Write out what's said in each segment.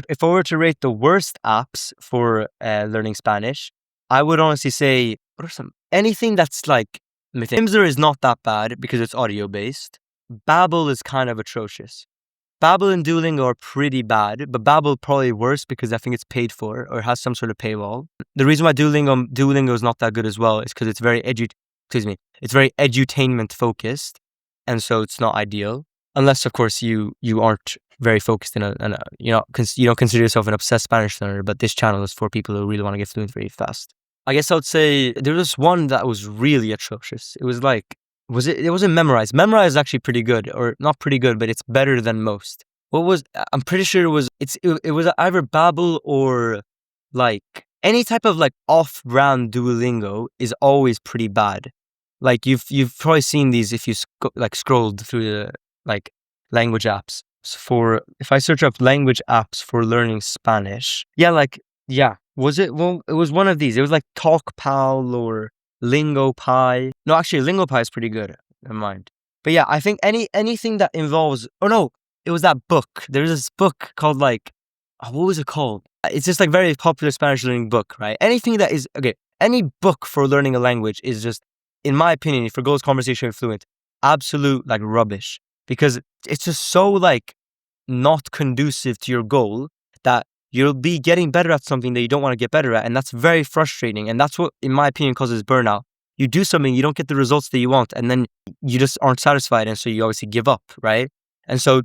if I were to rate the worst apps for learning Spanish, I would honestly say anything that's like Mimzer is not that bad because it's audio based. Babbel is kind of atrocious. Babbel and Duolingo are pretty bad, but Babbel probably worse because I think it's paid for or has some sort of paywall. The reason why Duolingo is not that good as well is because it's very edutainment focused, and so it's not ideal. Unless, of course, you aren't very focused you don't consider yourself an obsessed Spanish learner. But this channel is for people who really want to get fluent very fast. I guess I would say there was one that was really atrocious. It was like, it wasn't Memorize. Memorize is actually pretty good, or not pretty good, but it's better than most. I'm pretty sure it was either Babbel or like any type of like off-brand Duolingo is always pretty bad. Like you've probably seen these if you scrolled through the like language apps. So if I search up language apps for learning Spanish, was it? Well, it was one of these. It was like TalkPal or LingoPie. No, actually, LingoPie is pretty good. Never mind. But yeah, I think anything that involves. Oh no, it was that book. There's this book called what was it called? It's just like very popular Spanish learning book, right? Anything that is okay. Any book for learning a language is just, in my opinion, if it goes conversation fluent, absolute like rubbish, because it's just so like not conducive to your goal that you'll be getting better at something that you don't want to get better at. And that's very frustrating. And that's what, in my opinion, causes burnout. You do something, you don't get the results that you want, and then you just aren't satisfied. And so you obviously give up, right? And so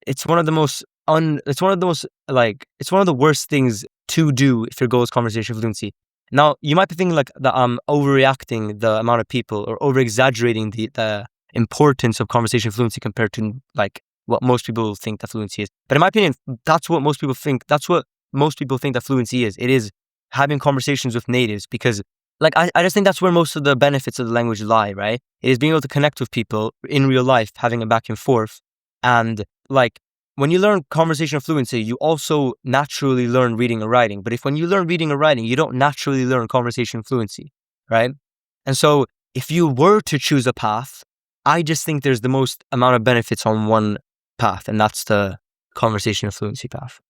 it's one of the worst things to do if your goal is conversation fluency. Now, you might be thinking like that I'm overreacting the amount of people or over-exaggerating the importance of conversation fluency compared to like what most people think that fluency is. But in my opinion, that's what most people think. That's what most people think that fluency is. It is having conversations with natives, because like I just think that's where most of the benefits of the language lie, right? It is being able to connect with people in real life, having a back and forth. And like when you learn conversational fluency, you also naturally learn reading and writing. But when you learn reading and writing, you don't naturally learn conversation fluency, right? And so if you were to choose a path, I just think there's the most amount of benefits on one path, and that's the conversational fluency path.